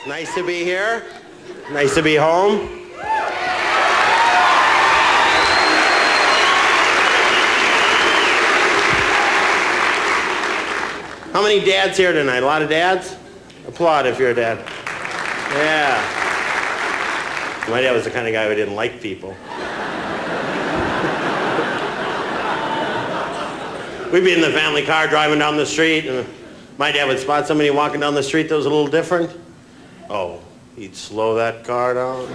Nice to be here. Nice to be home. How many dads here tonight? A lot of dads? Applaud if you're a dad. Yeah. My dad was the kind of guy who didn't like people. We'd be in the family car driving down the street, and my dad would spot somebody walking down the street that was a little different. Oh, he'd slow that car down.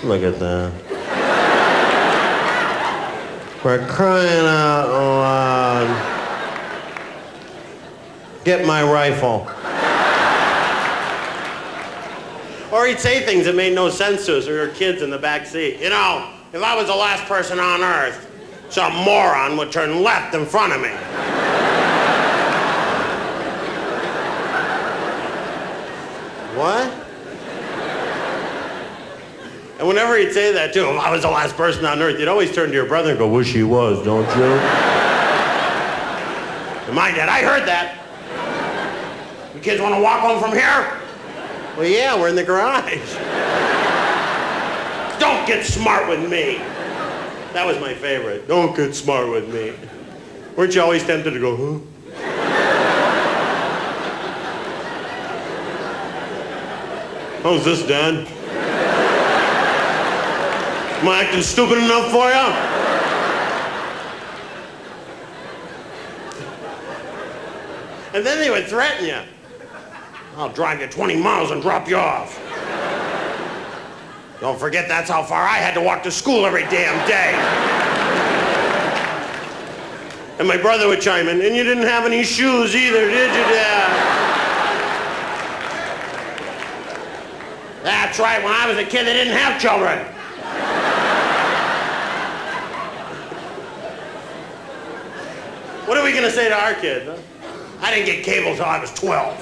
Look at that. We're crying out loud. Get my rifle. Or he'd say things that made no sense to us. We were kids in the back seat. You know, if I was the last person on earth, some moron would turn left in front of me. What? And whenever he'd say that, too, if I was the last person on earth, you'd always turn to your brother and go, wish he was, don't you? And my dad, I heard that. You kids want to walk home from here? Well, yeah, we're in the garage. Don't get smart with me. That was my favorite. Don't get smart with me. Weren't you always tempted to go, huh? How's this, Dad? Am I acting stupid enough for you? And then they would threaten you. I'll drive you 20 miles and drop you off. Don't forget that's how far I had to walk to school every damn day. And my brother would chime in, and you didn't have any shoes either, did you, Dad? That's right, when I was a kid, they didn't have children. What are we gonna say to our kids, huh? I didn't get cable till I was 12.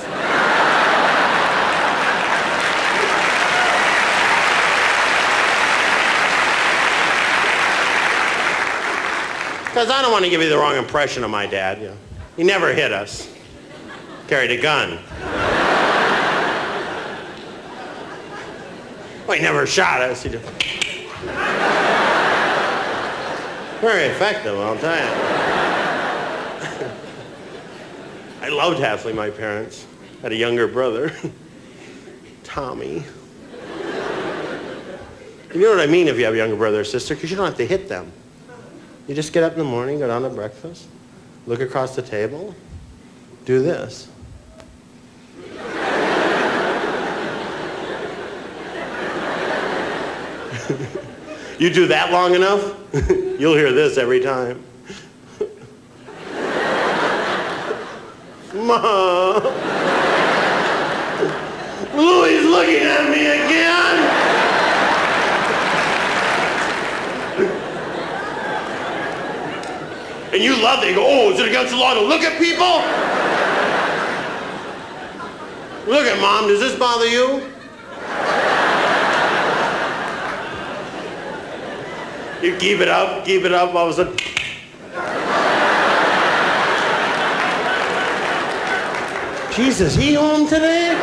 Because I don't want to give you the wrong impression of my dad. You know. He never hit us. Carried a gun. Well, he never shot us. He just... Very effective, I'll tell you. I loved Halfley, my parents. Had a younger brother, Tommy. You know what I mean if you have a younger brother or sister, because you don't have to hit them. You just get up in the morning, go down to breakfast, look across the table, do this. You do that long enough, you'll hear this every time. Mom! Louie's looking at me again! And you love it. You go, oh, is it against the law to look at people? Look at Mom, does this bother you? You keep it up, all of a sudden. Jesus, he home today?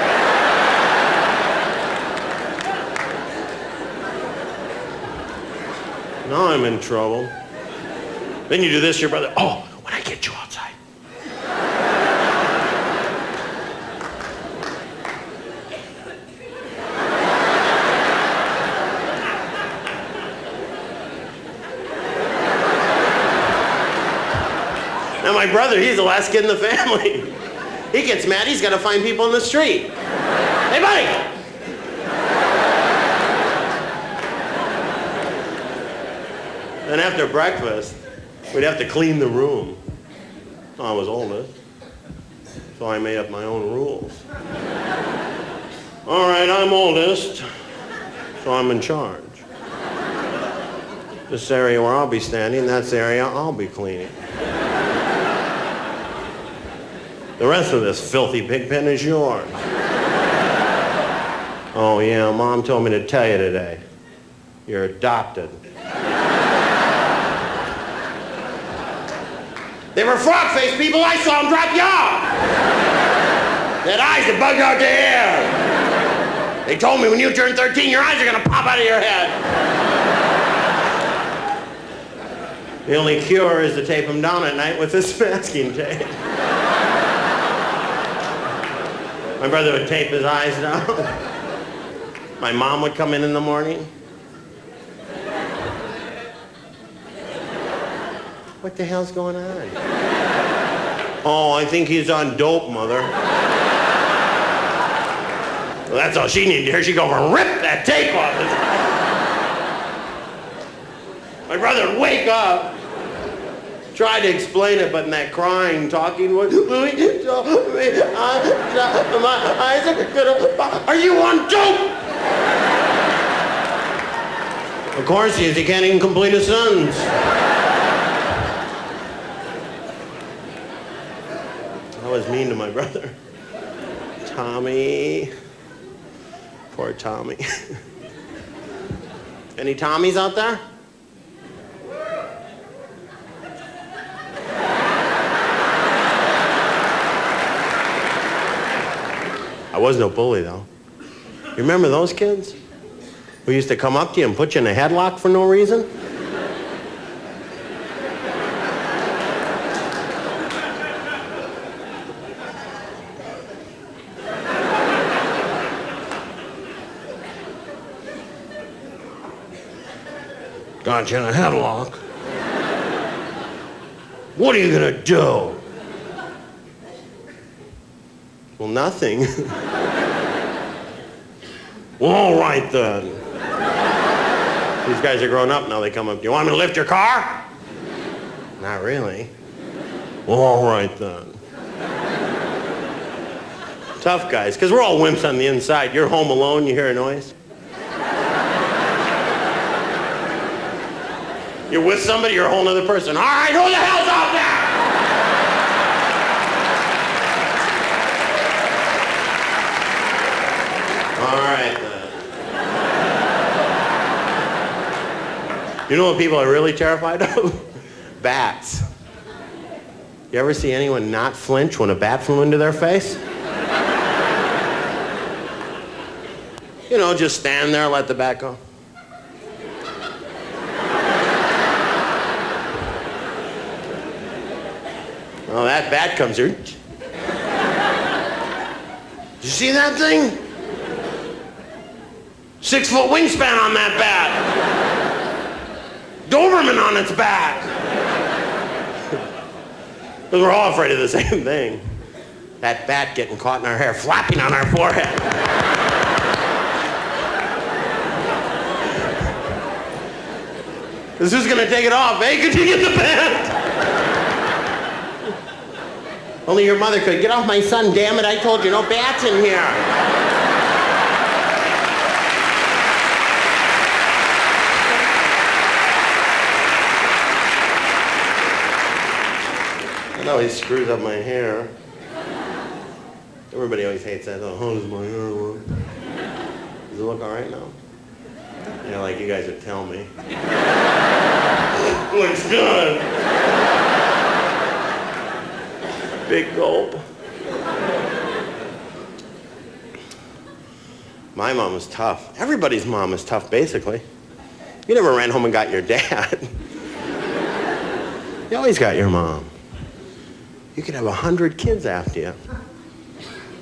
Now I'm in trouble. Then you do this to your brother. Oh, when I get you outside. Now my brother, he's the last kid in the family. He gets mad, he's got to find people in the street. Hey, buddy! Then after breakfast, we'd have to clean the room. I was oldest, so I made up my own rules. All right, I'm oldest, so I'm in charge. This area where I'll be standing, that's the area I'll be cleaning. The rest of this filthy pig pen is yours. Oh yeah, Mom told me to tell you today. You're adopted. They were frog-faced people. I saw them drop you off. They had eyes that bugged out the air. They told me when you turn 13, your eyes are going to pop out of your head. The only cure is to tape them down at night with this masking tape. My brother would tape his eyes down. My mom would come in the morning. What the hell's going on? Oh, I think he's on dope, Mother. Well, that's all she needed to hear. She'd go over and rip that tape off. My brother would wake up, try to explain it, but in that crying, talking voice, Louie, my eyes are gonna... Are you on dope? Of course he is. He can't even complete a sentence. I was mean to my brother. Tommy. Poor Tommy. Any Tommies out there? I was no bully, though. You remember those kids who used to come up to you and put you in a headlock for no reason? Got you in a headlock. What are you gonna do? Well, nothing. Well, all right then. These guys are grown up now. They come up to you. Want me to lift your car? Not really. Well, all right then. Tough guys, because we're all wimps on the inside. You're home alone, you hear a noise. You're with somebody, you're a whole other person. All right, who the hell's out there? All right, then. You know what people are really terrified of? Bats. You ever see anyone not flinch when a bat flew into their face? You know, just stand there, let the bat go. Oh, that bat comes here. Did you see that thing? 6-foot wingspan on that bat. Doberman on its back. Because we're all afraid of the same thing. That bat getting caught in our hair, flapping on our forehead. This is gonna take it off. Hey, could you get the bat? Only your mother could. Get off my son, damn it. I told you, no bats in here. I know he screws up my hair. Everybody always hates that. Oh, how does my hair look? Does it look all right now? Yeah, like you guys would tell me. Looks good. Big gulp. My mom was tough. Everybody's mom is tough, basically. You never ran home and got your dad. You always got your mom. You could have 100 kids after you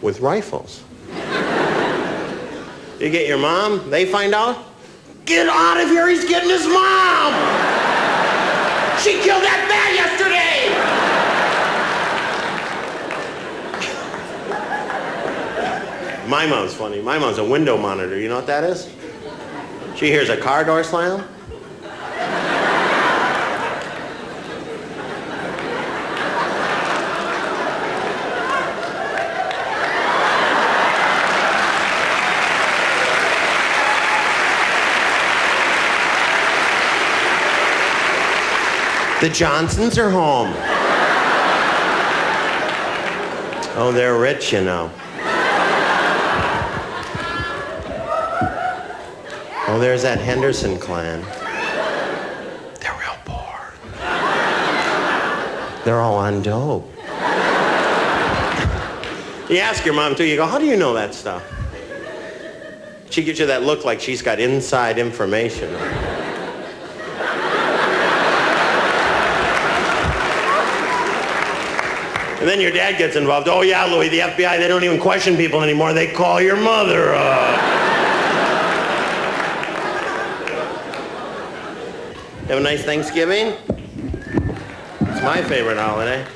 with rifles. You get your mom, they find out, get out of here, he's getting his mom! She killed that bat yesterday! My mom's funny. My mom's a window monitor. You know what that is? She hears a car door slam. The Johnsons are home. Oh, they're rich, you know. Oh, there's that Henderson clan. They're real poor. They're all on dope. You ask your mom, too, you go, how do you know that stuff? She gives you that look like she's got inside information. And then your dad gets involved. Oh, yeah, Louie, the FBI, they don't even question people anymore. They call your mother up. Have a nice Thanksgiving? It's my favorite holiday.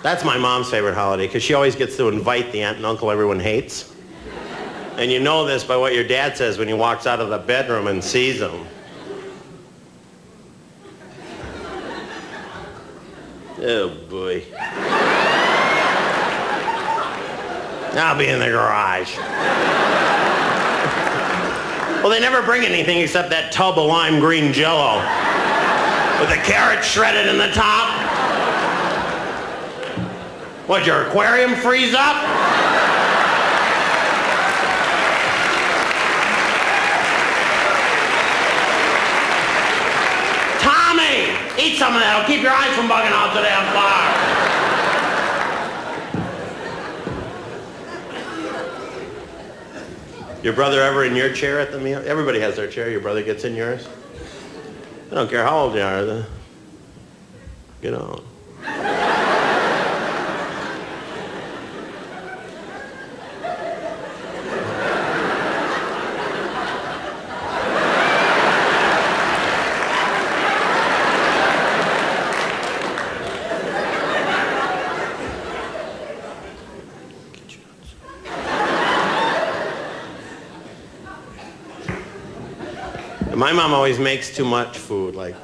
That's my mom's favorite holiday, because she always gets to invite the aunt and uncle everyone hates. And you know this by what your dad says when he walks out of the bedroom and sees them. Oh, boy. I'll be in the garage. Well, they never bring anything except that tub of lime green Jell-O with the carrots shredded in the top. What, your aquarium freeze up? Eat some of that. It'll keep your eyes from bugging out to that bar. Your brother ever in your chair at the meal? Everybody has their chair. Your brother gets in yours? I don't care how old you are. Get on. My mom always makes too much food, like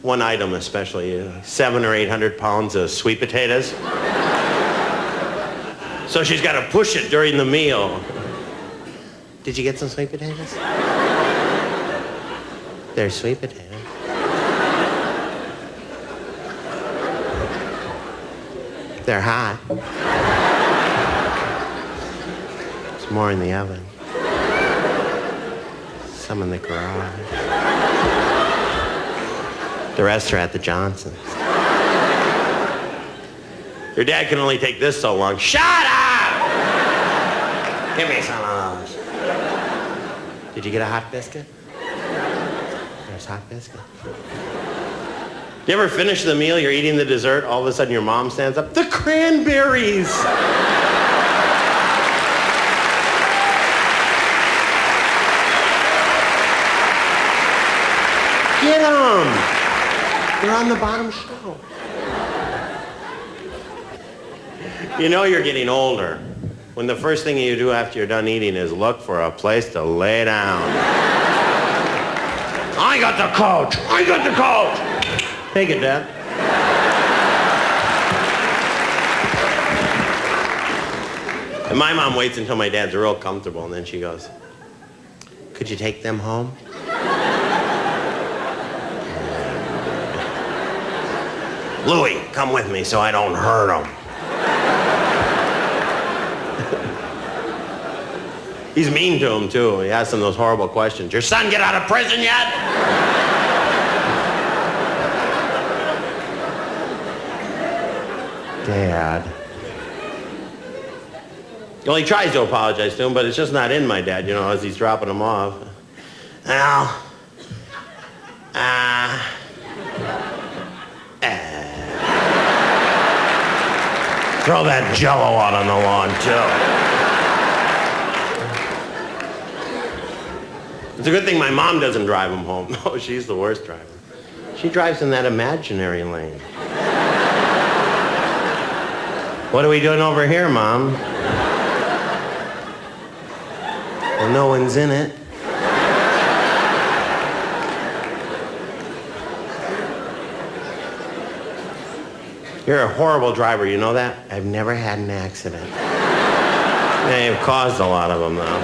one item especially, 700 or 800 pounds of sweet potatoes. So she's got to push it during the meal. Did you get some sweet potatoes? They're sweet potatoes. They're hot. There's more in the oven. Some in the garage. The rest are at the Johnsons. Your dad can only take this so long. Shut up! Give me some of those. Did you get a hot biscuit? There's hot biscuit. You ever finish the meal, you're eating the dessert, all of a sudden your mom stands up, the cranberries! Get them! They're on the bottom shelf. You know you're getting older when the first thing you do after you're done eating is look for a place to lay down. I got the couch! I got the couch! Take it, Dad. And my mom waits until my dad's real comfortable, and then she goes, could you take them home? Louie, come with me so I don't hurt them. He's mean to him, too. He asks him those horrible questions. Your son get out of prison yet? Dad. Well, he tries to apologize to him, but it's just not in my dad, you know, as he's dropping him off. Well, throw that Jell-O out on the lawn, too. It's a good thing my mom doesn't drive him home. No, she's the worst driver. She drives in that imaginary lane. What are we doing over here, Mom? Well, no one's in it. You're a horrible driver, you know that? I've never had an accident. They've caused a lot of them, though.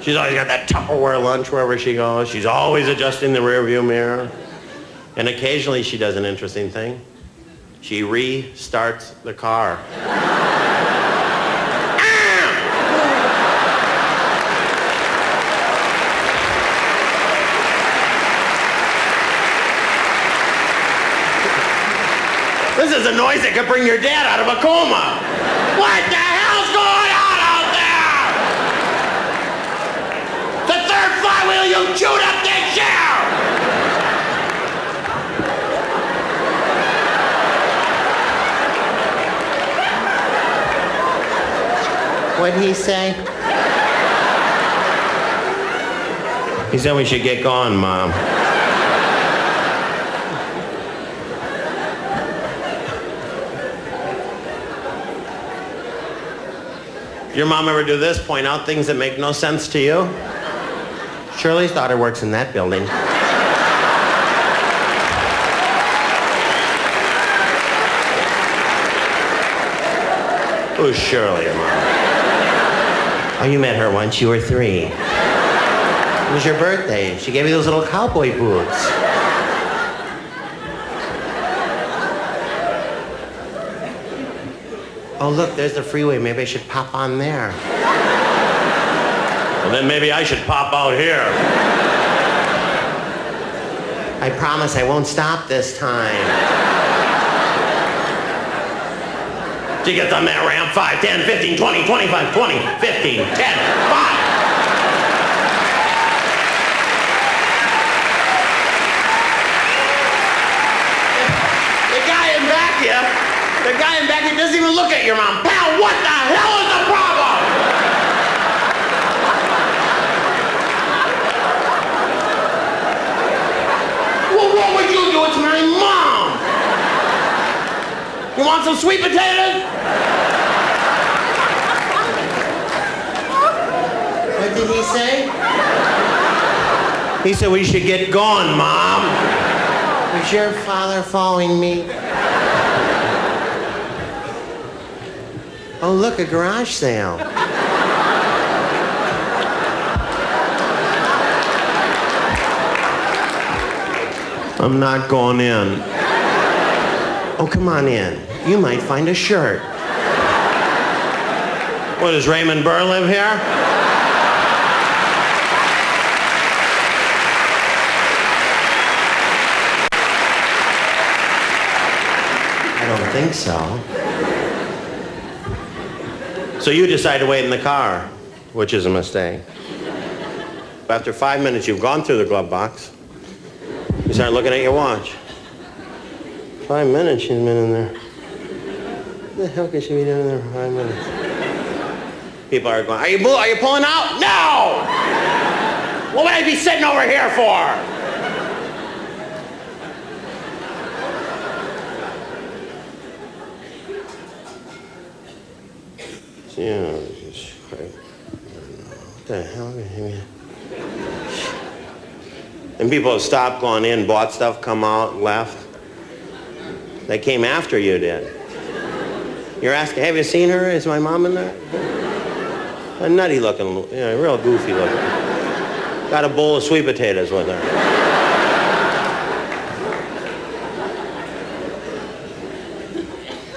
She's always got that Tupperware lunch wherever she goes. She's always adjusting the rearview mirror. And occasionally she does an interesting thing. She restarts the car. was a noise that could bring your dad out of a coma. What the hell's going on out there? The third flywheel, you chewed up this chair! What'd he say? He said we should get going, Mom. Your mom ever do this? Point out things that make no sense to you? Shirley's daughter works in that building. Who's Shirley, your mom? Oh, you met her once you were 3. It was your birthday. She gave you those little cowboy boots. Oh, look, there's the freeway. Maybe I should pop on there. Well, then maybe I should pop out here. I promise I won't stop this time. Did you get on that ramp? 5, 10, 15, 20, 25, 20, 15, 10, 5. The guy in back here doesn't even look at your mom. Pal, what the hell is the problem? Well, what would you do? It's my mom. You want some sweet potatoes? What did he say? He said we should get going, Mom. Was your father following me? Oh, look, a garage sale. I'm not going in. Oh, come on in. You might find a shirt. What, does Raymond Burr live here? I don't think so. So you decide to wait in the car, which is a mistake. But after 5 minutes, you've gone through the glove box. You start looking at your watch. 5 minutes she's been in there. What the hell could she be doing in there for 5 minutes? People are going, are you pulling out? No! What would I be sitting over here for? Yeah, just what the hell? And people have stopped, gone in, bought stuff, come out, left. They came after you did. You're asking, have you seen her? Is my mom in there? A nutty looking, real goofy looking. Got a bowl of sweet potatoes with her.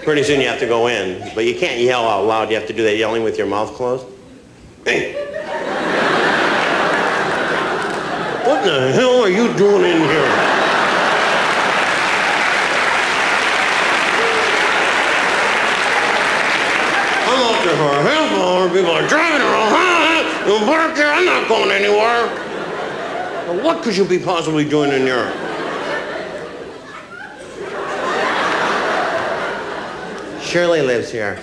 Pretty soon you have to go in, but you can't yell out loud. You have to do that yelling with your mouth closed. Hey! What the hell are you doing in here? I'm out there for a half hour. People are driving around. You park here. I'm not going anywhere. Well, what could you be possibly doing in here? Shirley lives here.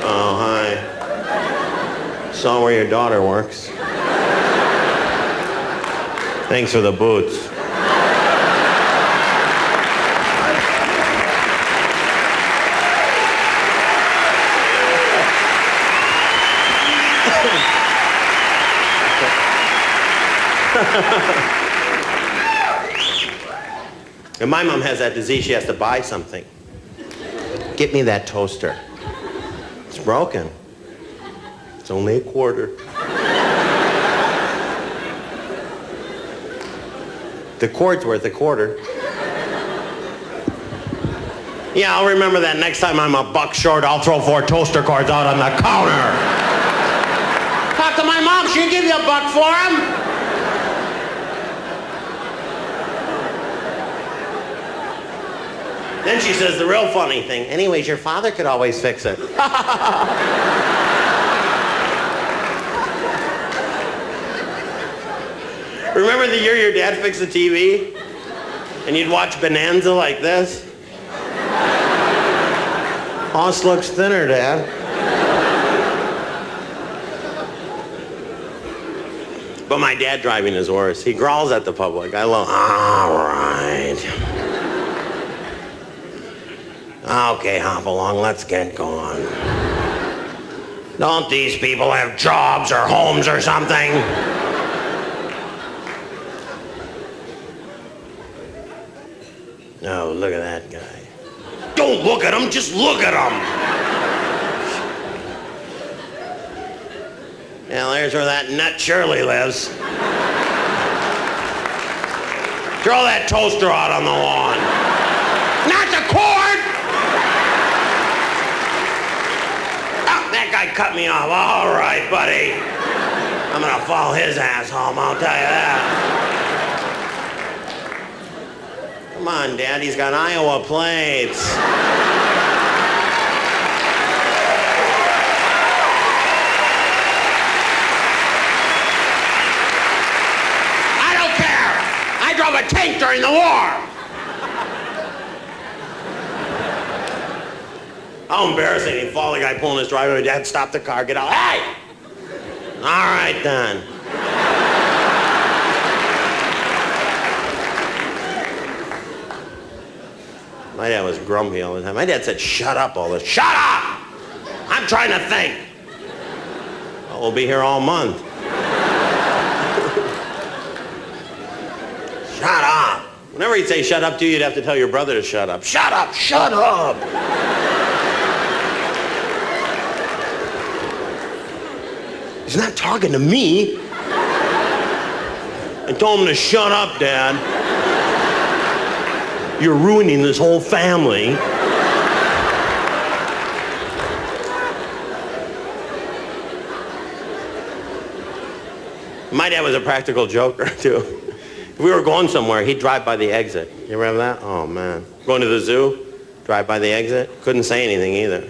Oh, hi. Saw where your daughter works. Thanks for the boots. And my mom has that disease, she has to buy something. Get me that toaster. It's broken. It's only a quarter. The cord's worth a quarter. Yeah, I'll remember that next time I'm a buck short, I'll throw 4 toaster cords out on the counter. Talk to my mom, she'll give you a buck for them. Then she says the real funny thing. Anyways, your father could always fix it. Remember the year your dad fixed the TV? And you'd watch Bonanza like this? Hoss looks thinner, Dad. But my dad driving his horse, he growls at the public. I love, all right. Okay, hop along, let's get going. Don't these people have jobs or homes or something? Oh, look at that guy. Don't look at him, just look at him. Yeah, there's where that nut Shirley lives. Throw that toaster out on the lawn. Not the cord! Oh, that guy cut me off. All right, buddy. I'm gonna follow his ass home, I'll tell you that. Come on, Dad, he's got Iowa plates. I don't care. I drove a tank during the war. How embarrassing. He'd follow the guy pulling his driveway. Dad stopped the car, get out. Hey! All right, then. My dad was grumpy all the time. My dad said, shut up all this. Shut up! I'm trying to think. Well, we'll be here all month. Shut up. Whenever he'd say shut up to you, you'd have to tell your brother to shut up. Shut up, shut up. He's not talking to me. I told him to shut up, Dad. You're ruining this whole family. My dad was a practical joker, too. If we were going somewhere, he'd drive by the exit. You remember that? Oh, man. Going to the zoo, drive by the exit. Couldn't say anything either.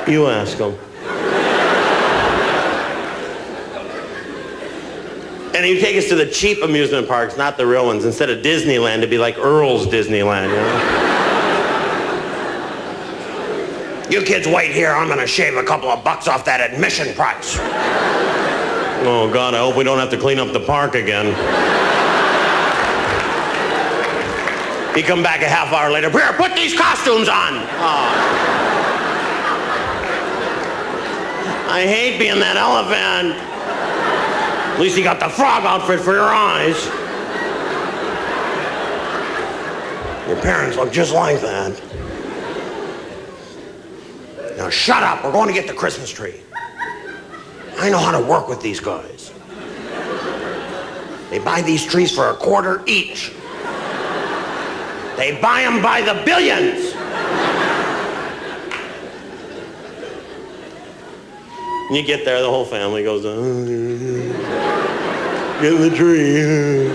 You ask him. And he'd take us to the cheap amusement parks, not the real ones. Instead of Disneyland, it'd be like Earl's Disneyland, you know? You kids wait here, I'm gonna shave a couple of bucks off that admission price. Oh, God, I hope we don't have to clean up the park again. He'd come back a half hour later, here, put these costumes on. Oh. I hate being that elephant. At least you got the frog outfit for your eyes. Your parents look just like that. Now shut up, we're going to get the Christmas tree. I know how to work with these guys. They buy these trees for $0.25 each. They buy them by the billions. And you get there, the whole family goes, getting the tree.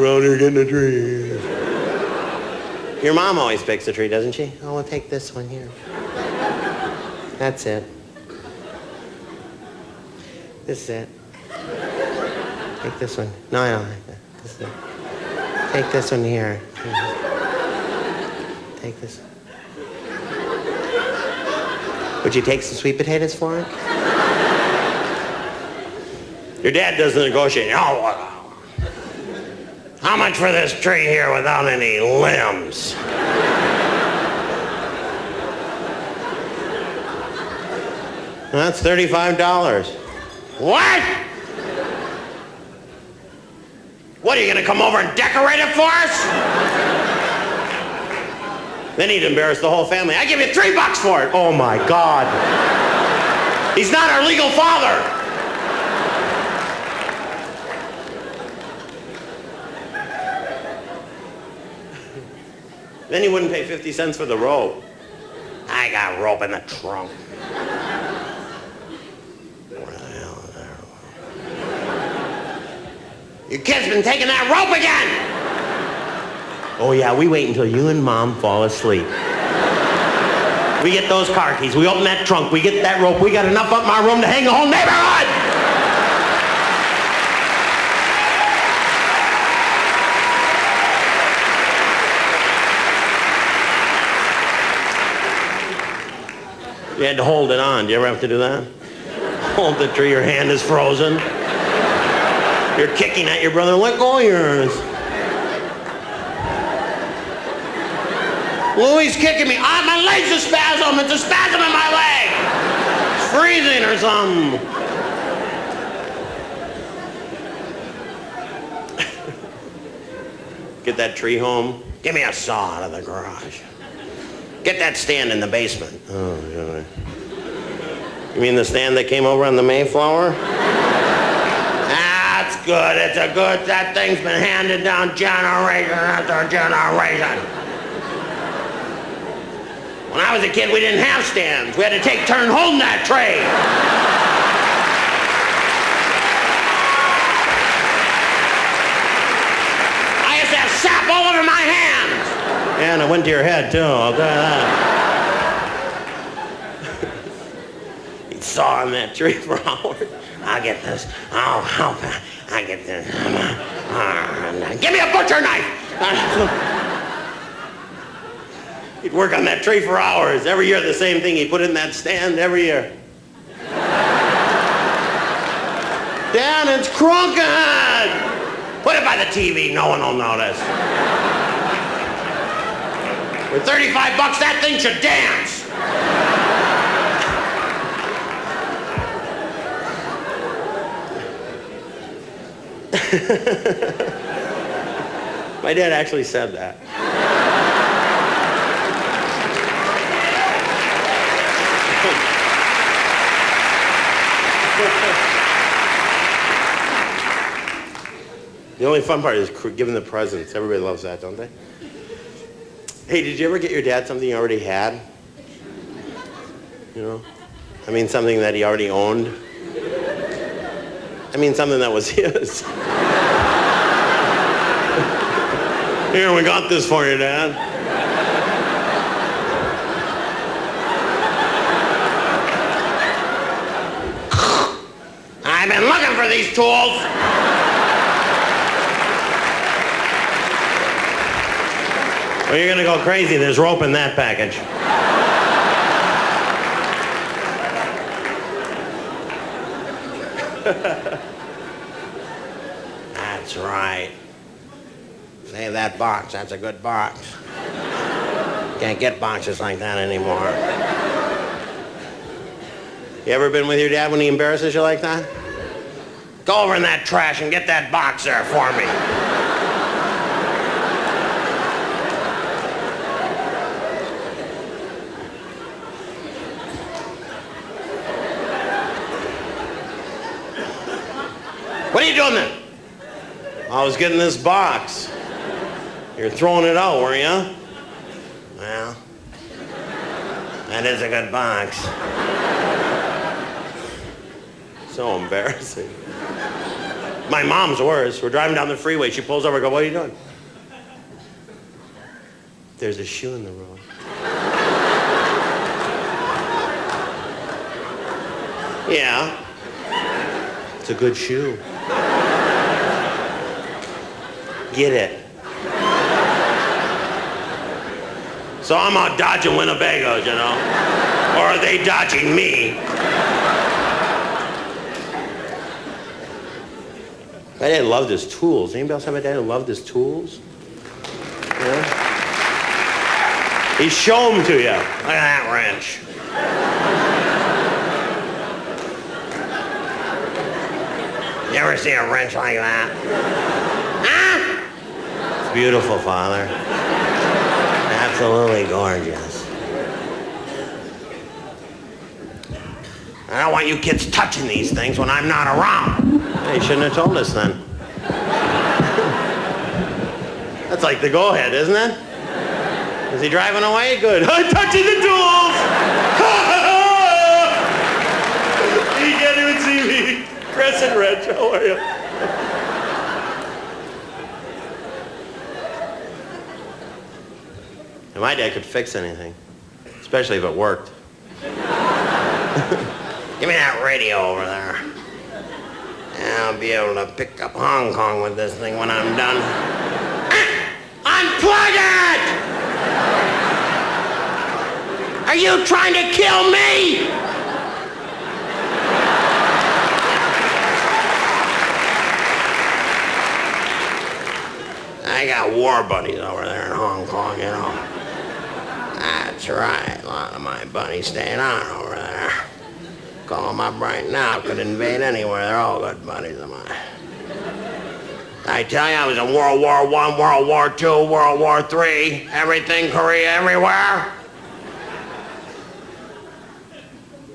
Around here getting the tree. Your mom always picks a tree, doesn't she? Oh, we'll take this one here. That's it. This is it. Take this one. No, I don't like that. This is it. Take this one here. Take this one. Would you take some sweet potatoes for it? Your dad does the negotiating. Oh, how much for this tree here without any limbs? That's $35. What? What, are you gonna come over and decorate it for us? Then he'd embarrass the whole family. I give you $3 for it. Oh my God. He's not our legal father. Then he wouldn't pay 50 cents for the rope. I got rope in the trunk. Where the hell is that rope? Your kid's been taking that rope again! Oh yeah, we wait until you and Mom fall asleep. We get those car keys, we open that trunk, we get that rope, we got enough up in our room to hang the whole neighborhood! You had to hold it on. Do you ever have to do that? Hold the tree, your hand is frozen. You're kicking at your brother, let go of yours. Louie's kicking me. Ah, my leg's a spasm. It's a spasm in my leg. It's freezing or something. Get that tree home. Give me a saw out of the garage. Get that stand in the basement. Oh, really? You mean the stand that came over on the Mayflower? That's good. It's a good. That thing's been handed down generation after generation. When I was a kid, we didn't have stands. We had to take turn holding that tray. I used to have sap all over my hands. And it went to your head, too. I'll tell you that. He'd saw on that tree for hours. I'll get this. I'll get this. Give me a butcher knife. He'd work on that tree for hours. Every year the same thing. He'd put it in that stand every year. Dad, it's crooked. Put it by the TV. No one will notice. For $35, that thing should dance. My dad actually said that. The only fun part is giving the presents. Everybody loves that, don't they? Hey, did you ever get your dad something you already had? You know? I mean, something that he already owned. I mean, something that was his. Here, we got this for you, Dad. I've been looking for these tools. Well, you're gonna go crazy. There's rope in that package. That's right. Save that box. That's a good box. Can't get boxes like that anymore. You ever been with your dad when he embarrasses you like that? Go over in that trash and get that box there for me. What are you doing then? I was getting this box. You're throwing it out, were you? Well, that is a good box. So embarrassing. My mom's worse. We're driving down the freeway. She pulls over and goes, what are you doing? There's a shoe in the road. Yeah. It's a good shoe. Get it. So I'm out dodging Winnebagos, you know? Or are they dodging me? My dad loved his tools. Anybody else have a dad who loved his tools? Yeah? He'd show them to you. Look at that wrench. You ever see a wrench like that? Huh? It's beautiful, Father. Absolutely gorgeous. I don't want you kids touching these things when I'm not around. Hey, you shouldn't have told us then. That's like the go-ahead, isn't it? Is he driving away? Good. I'm touching the tools! You can't even see me. Chris and Rich, how are you? And my dad could fix anything, especially if it worked. Give me that radio over there. I'll be able to pick up Hong Kong with this thing when I'm done. Unplug it! Are you trying to kill me? I got war buddies over there in Hong Kong, you know. That's right, a lot of my buddies staying on over there. Call them up right now, could invade anywhere, they're all good buddies of mine. I tell you, I was in World War I, World War II, World War III, everything, Korea, everywhere.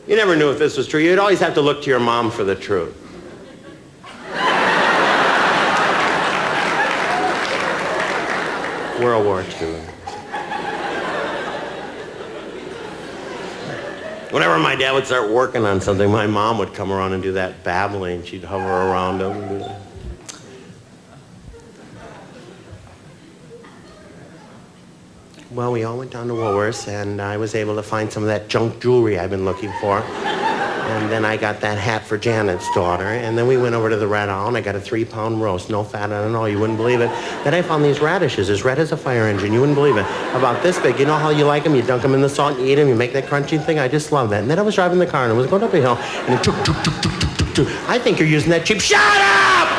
You never knew if this was true. You'd always have to look to your mom for the truth. World War II. Whenever my dad would start working on something, my mom would come around and do that babbling. She'd hover around him and do that. Well, we all went down to Woolworths, and I was able to find some of that junk jewelry I've been looking for. And then I got that hat for Janet's daughter. And then we went over to the Red Owl, and I got a 3-pound roast, no fat on it all. You wouldn't believe it. Then I found these radishes, as red as a fire engine. You wouldn't believe it. About this big. You know how you like them? You dunk them in the salt and you eat them. You make that crunchy thing. I just love that. And then I was driving the car, and I was going up a hill, and it tuk, tuk, tuk, tuk, tuk, tuk, tuk. I think you're using that cheap. Shut up!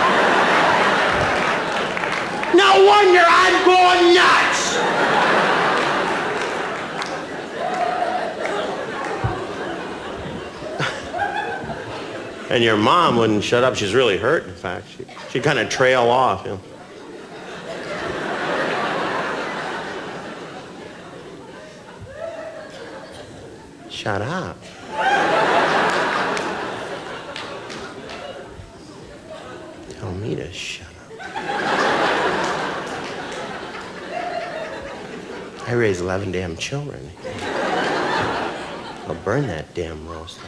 No wonder I'm going nuts! And your mom wouldn't shut up. She's really hurt, in fact. She'd kind of trail off, you know. Shut up. Tell me to shut up. I raised 11 damn children. I'll burn that damn roast.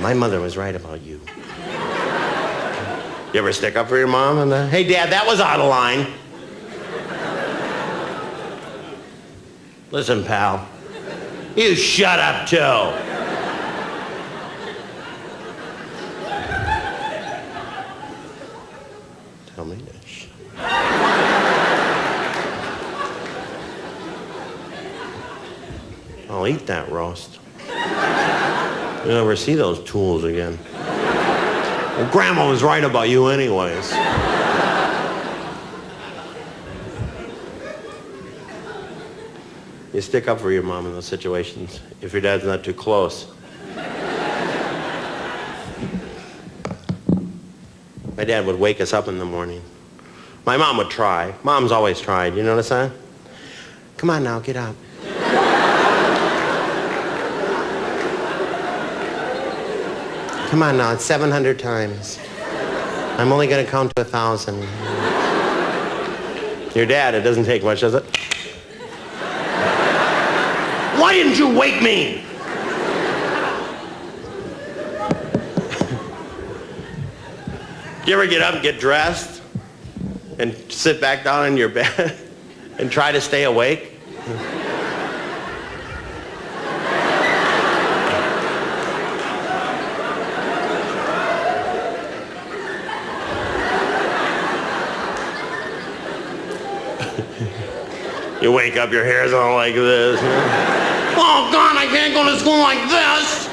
My mother was right about you. You ever stick up for your mom? And hey, Dad, that was out of line. Listen, pal, you shut up, too. Tell me to shut up. I'll eat that roast. You'll never see those tools again. Well, Grandma was right about you anyways. You stick up for your mom in those situations if your dad's not too close. My dad would wake us up in the morning. My mom would try. Mom's always tried. You notice that? Come on now, get up. Come on now, it's 700 times. I'm only going to count to 1,000. Your dad, it doesn't take much, does it? Why didn't you wake me? Do you ever get up and get dressed and sit back down in your bed and try to stay awake? You wake up, your hair's all like this. Oh, God, I can't go to school like this.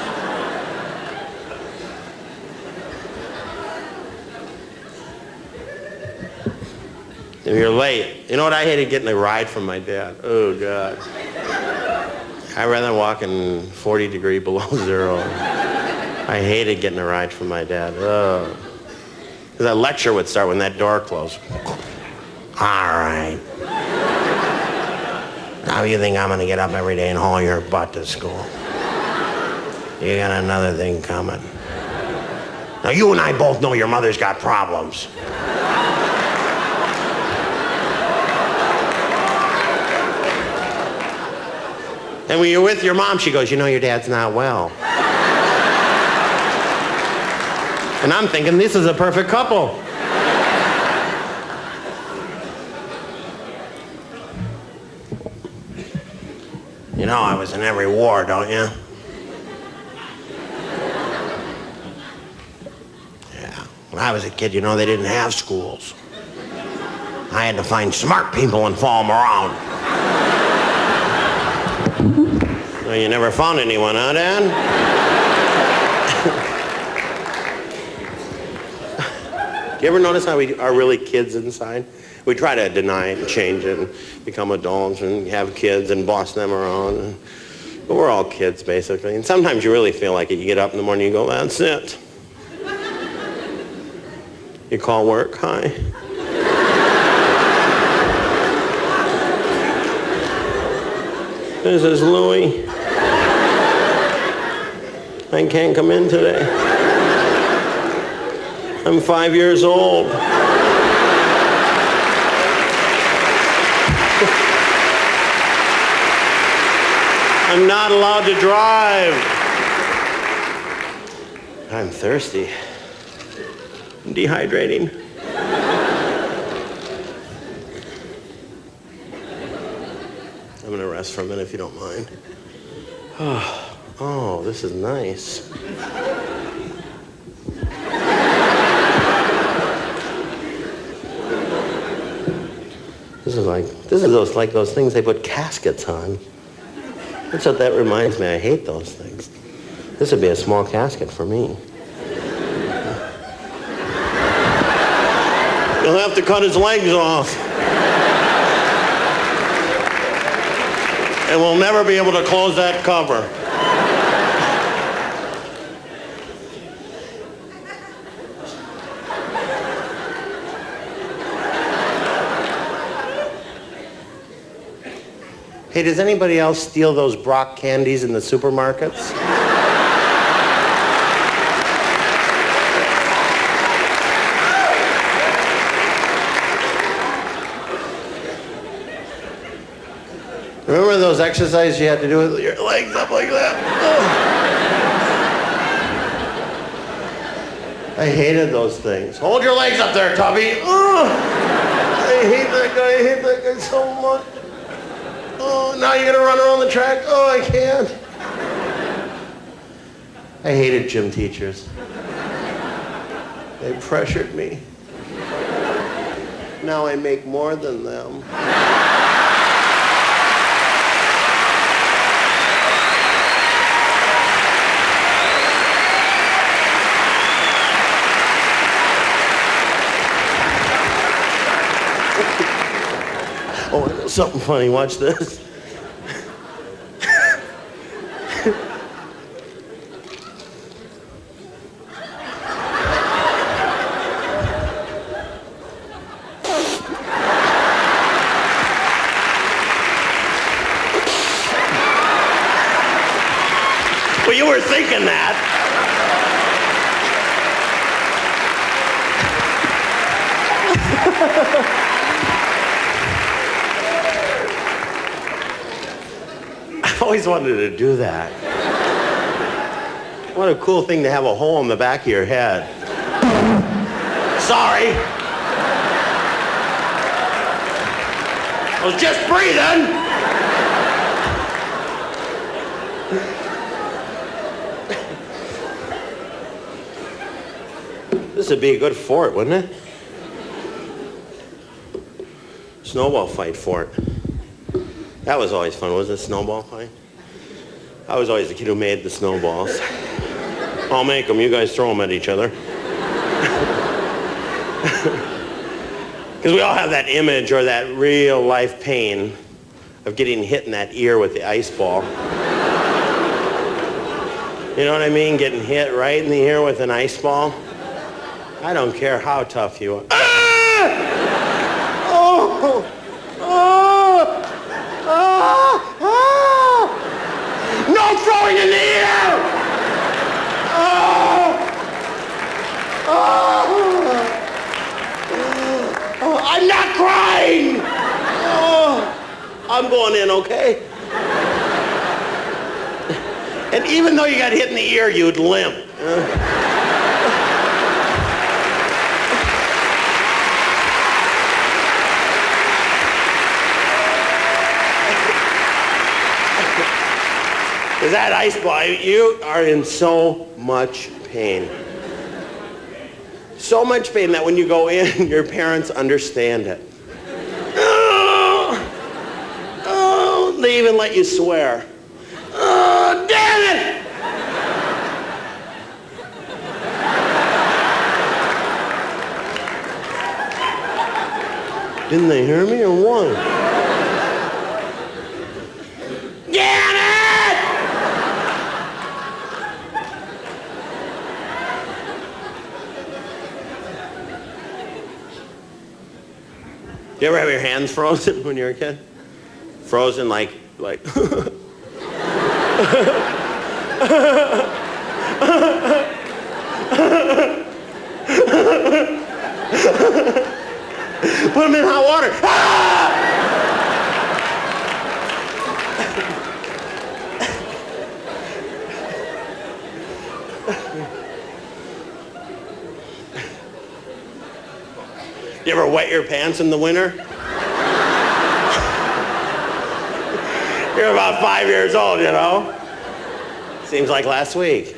If you're late, you know what? I hated getting a ride from my dad. Oh, God. I'd rather walk in 40 degrees below zero. I hated getting a ride from my dad. Oh. Because that lecture would start when that door closed. All right. Now you think I'm going to get up every day and haul your butt to school? You got another thing coming. Now you and I both know your mother's got problems. And when you're with your mom, she goes, you know your dad's not well. And I'm thinking, this is a perfect couple. You know, I was in every war, don't you? Yeah. When I was a kid, you know, they didn't have schools. I had to find smart people and follow them around. Well, you never found anyone, huh, Dad? Do you ever notice how we are really kids inside? We try to deny it and change it and become adults and have kids and boss them around. But we're all kids, basically. And sometimes you really feel like it. You get up in the morning and you go, that's it. You call work, hi. This is Louie. I can't come in today. I'm 5 years old. I'm not allowed to drive. I'm thirsty. I'm dehydrating. I'm gonna rest for a minute if you don't mind. Oh, this is nice. This is those things they put caskets on. That's what that reminds me. I hate those things. This would be a small casket for me. You'll have to cut his legs off. And we'll never be able to close that cover. Hey, does anybody else steal those Brock candies in the supermarkets? Remember those exercises you had to do with your legs up like that? Oh. I hated those things. Hold your legs up there, Tubby. Oh. I hate that guy. I hate that guy so much. Oh, now you're gonna run around the track? Oh, I can't. I hated gym teachers. They pressured me. Now I make more than them. Oh, I know something funny. Watch this. Well, you were thinking that. I've always wanted to do that. What a cool thing to have a hole in the back of your head. Sorry. I was just breathing. This would be a good fort, wouldn't it? Snowball fight fort. That was always fun, wasn't it? Snowball fight? I was always the kid who made the snowballs. I'll make them, you guys throw them at each other. Because we all have that image or that real life pain of getting hit in that ear with the ice ball. You know what I mean? Getting hit right in the ear with an ice ball. I don't care how tough you are. Ah! Oh! Oh! Ah! Ah! No throwing in the ear! Oh! Oh! Oh! I'm not crying! Oh! I'm going in, okay? And even though you got hit in the ear, you'd limp. Is that ice boy? You are in so much pain. So much pain that when you go in, your parents understand it. Oh, they even let you swear. Oh, damn it! Didn't they hear me or what? Damn it! You ever have your hands frozen when you were a kid? Frozen like. Put them in hot water. Ah! You ever wet your pants in the winter? You're about 5 years old, you know? Seems like last week.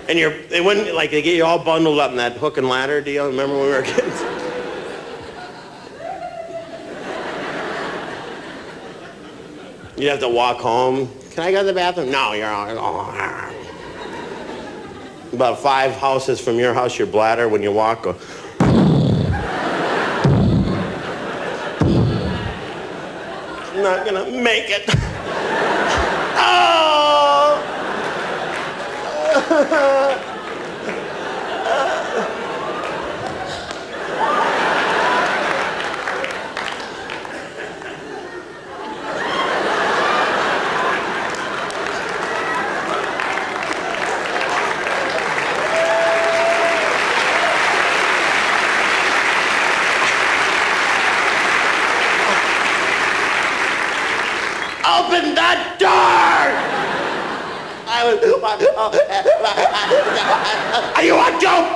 And they wouldn't, like, they get you all bundled up in that hook and ladder deal. Remember when we were kids? You'd have to walk home. Can I go to the bathroom? No, you're all. About 5 houses from your house, your bladder, when you walk, go. I'm not gonna make it. Oh! Open the door! Are you a joke?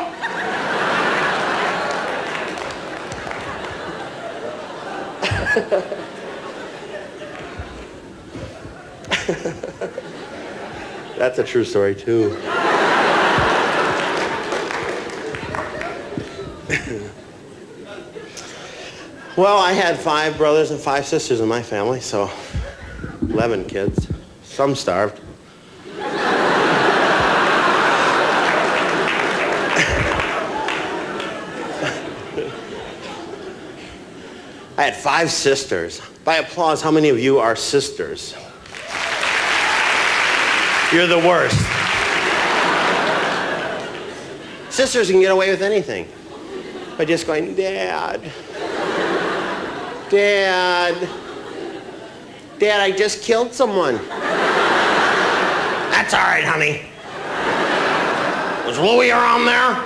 That's a true story, too. Well, I had 5 brothers and 5 sisters in my family, so 11 kids. Some starved. I had 5 sisters. By applause, how many of you are sisters? You're the worst. Sisters can get away with anything by just going, Dad, Dad, Dad, I just killed someone. That's all right, honey. Was Louie around there?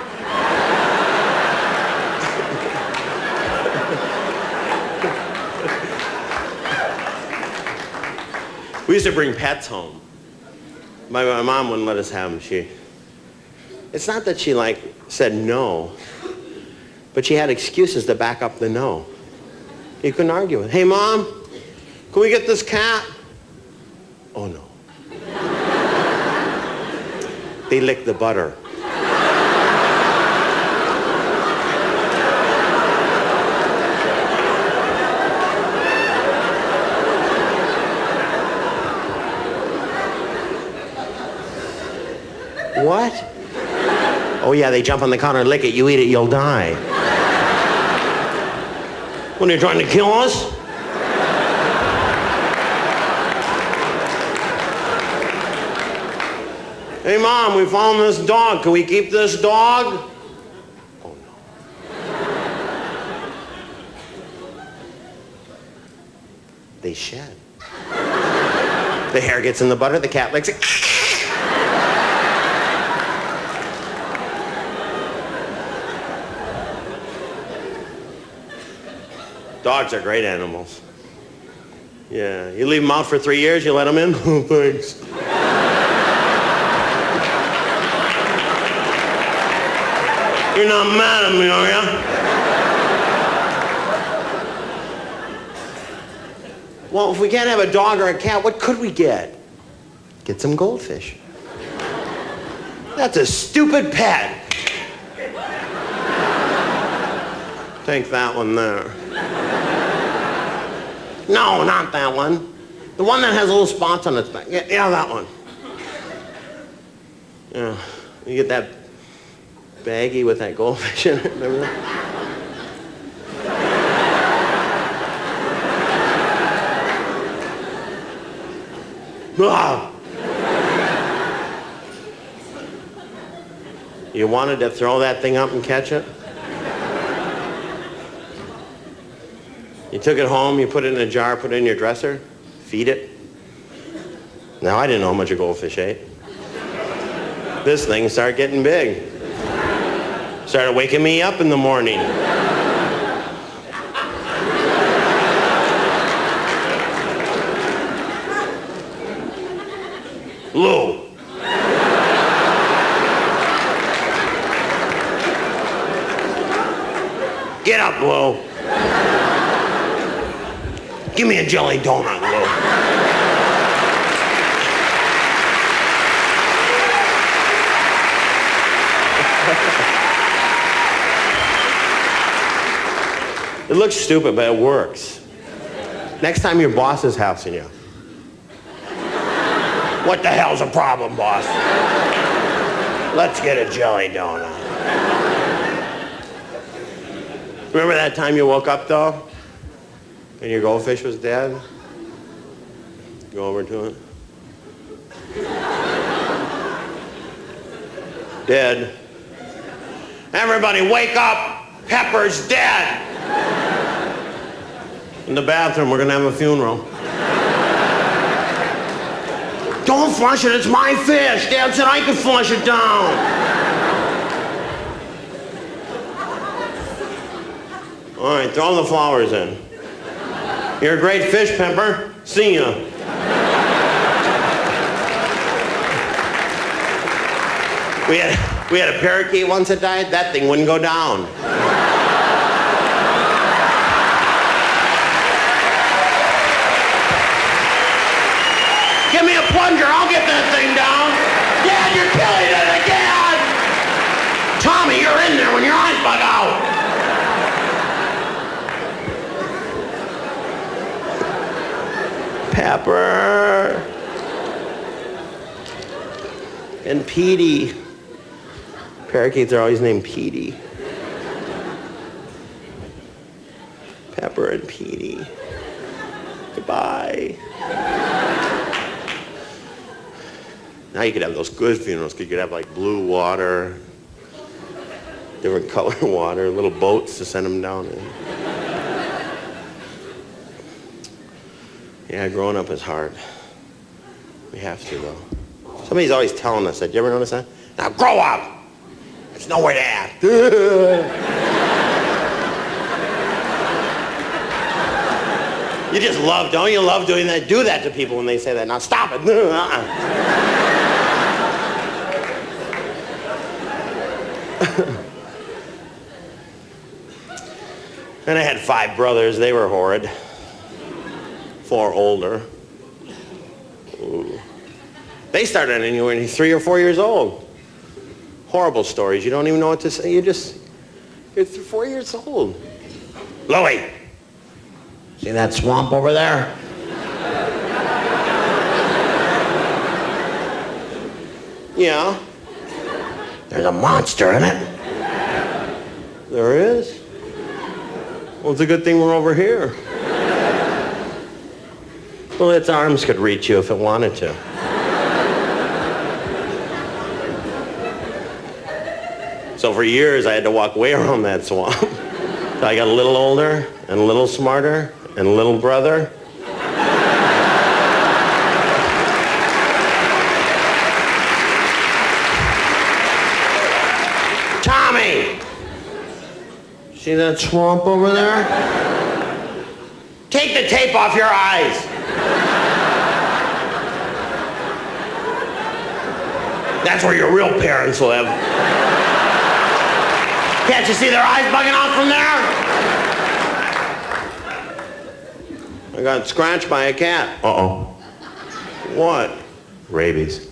We used to bring pets home. My mom wouldn't let us have them. It's not that she said no, but she had excuses to back up the no. You couldn't argue with. Hey, Mom, can we get this cat? Oh, no. They lick the butter. What? Oh, yeah, they jump on the counter and lick it. You eat it, you'll die. When they're trying to kill us? Hey, Mom, we found this dog. Can we keep this dog? Oh, no. They shed. The hair gets in the butter, the cat licks it. Dogs are great animals. Yeah, you leave them out for 3 years, you let them in? Oh, thanks. You're not mad at me, are you? Well, if we can't have a dog or a cat, what could we get? Get some goldfish. That's a stupid pet. Take that one there. No, not that one. The one that has little spots on its back. Yeah, that one. Yeah, you get that baggie with that goldfish in it. Remember that? Ah. You wanted to throw that thing up and catch it? You took it home, you put it in a jar, put it in your dresser, feed it. Now, I didn't know how much a goldfish ate. This thing started getting big. Started waking me up in the morning. Lou. Get up, Lou. Give me a jelly donut, Lou. It looks stupid, but it works. Next time your boss is housing you. What the hell's the problem, boss? Let's get a jelly donut. Remember that time you woke up, though? And your goldfish was dead? Go over to it. Dead. Everybody wake up! Pepper's dead! In the bathroom, we're gonna have a funeral. Don't flush it, it's my fish! Dad said I could flush it down! All right, throw the flowers in. You're a great fish, Pepper. See ya. We had a parakeet once that died. That thing wouldn't go down. Give me a plunger. I'll get that thing down. Dad, you're killing it again. Tommy, you're in there when your eyes bug out. Pepper. And Petey. Parakeets are always named Petey. Pepper and Petey. Goodbye. Now you could have those good funerals. You could have like blue water, different color water, little boats to send them down in. Yeah, growing up is hard. We have to, though. Somebody's always telling us that. You ever notice that? Now grow up! There's nowhere to act. You just love, don't you love doing that? Do that to people when they say that. Now stop it. And I had 5 brothers. They were horrid. 4 older. Ooh. They started anywhere when you're 3 or 4 years old. Horrible stories. You don't even know what to say. You're 4 years old. Louie, see that swamp over there? Yeah. There's a monster in it. There is? Well, it's a good thing we're over here. Well, its arms could reach you if it wanted to. So for years, I had to walk way around that swamp. So I got a little older, and a little smarter, and a little brother. Tommy! See that swamp over there? Take the tape off your eyes. That's where your real parents live. Can't you see their eyes bugging out from there? I got scratched by a cat. Uh-oh. What? Rabies.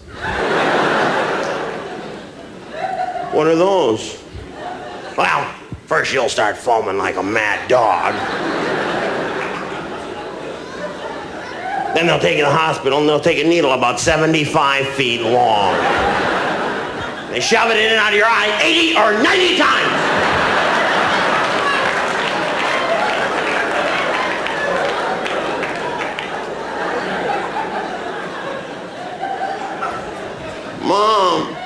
What are those? Well, first you'll start foaming like a mad dog. Then they'll take you to the hospital and they'll take a needle about 75 feet long. They shove it in and out of your eye 80 or 90 times. Mom,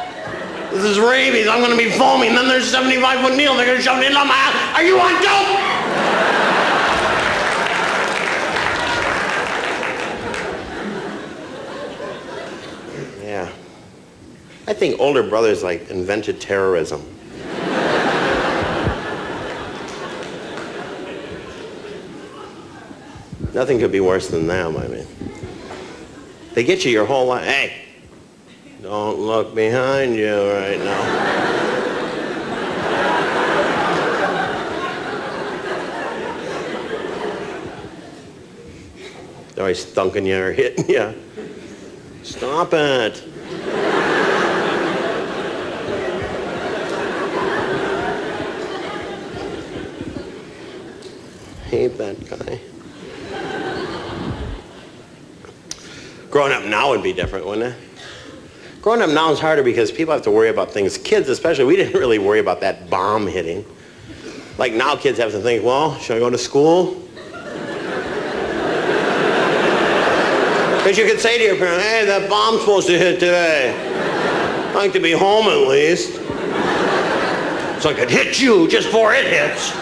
this is rabies. I'm going to be foaming. Then there's a 75-foot needle. They're going to shove it into my eye. Are you on dope? Yeah. I think older brothers, like, invented terrorism. Nothing could be worse than them, I mean. They get you your whole life. Hey, don't look behind you right now. They're always stunking you or hitting you. Stop it. Hate that guy. Growing up now would be different, wouldn't it? Growing up now is harder because people have to worry about things. Kids especially, we didn't really worry about that bomb hitting. Like now kids have to think, well, should I go to school? Because you could say to your parents, hey, that bomb's supposed to hit today. I'd like to be home at least. So I could hit you just before it hits.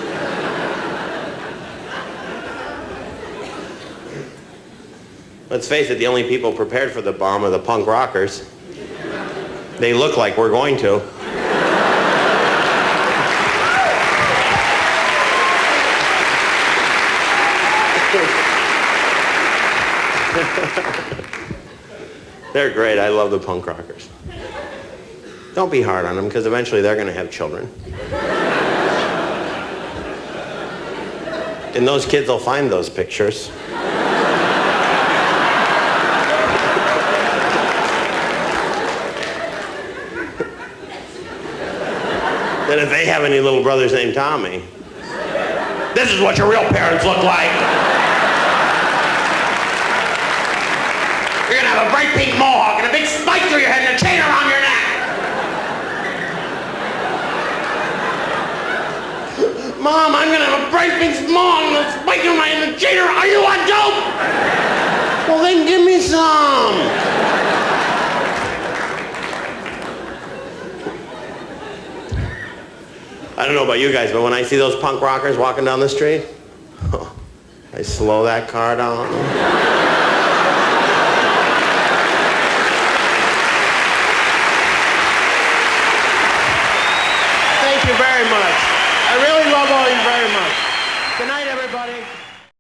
Let's face it, the only people prepared for the bomb are the punk rockers. They look like we're going to. They're great. I love the punk rockers. Don't be hard on them, because eventually they're going to have children. And those kids will find those pictures. Then if they have any little brothers named Tommy, this is what your real parents look like. You're gonna have a bright pink mohawk and a big spike through your head and a chain around your neck. Mom, I'm gonna have a bright pink mohawk and a spike through my head and a chain around. Are you on dope? Well, then give me some. I don't know about you guys, but when I see those punk rockers walking down the street, I slow that car down. Thank you very much. I really love all you very much. Good night, everybody.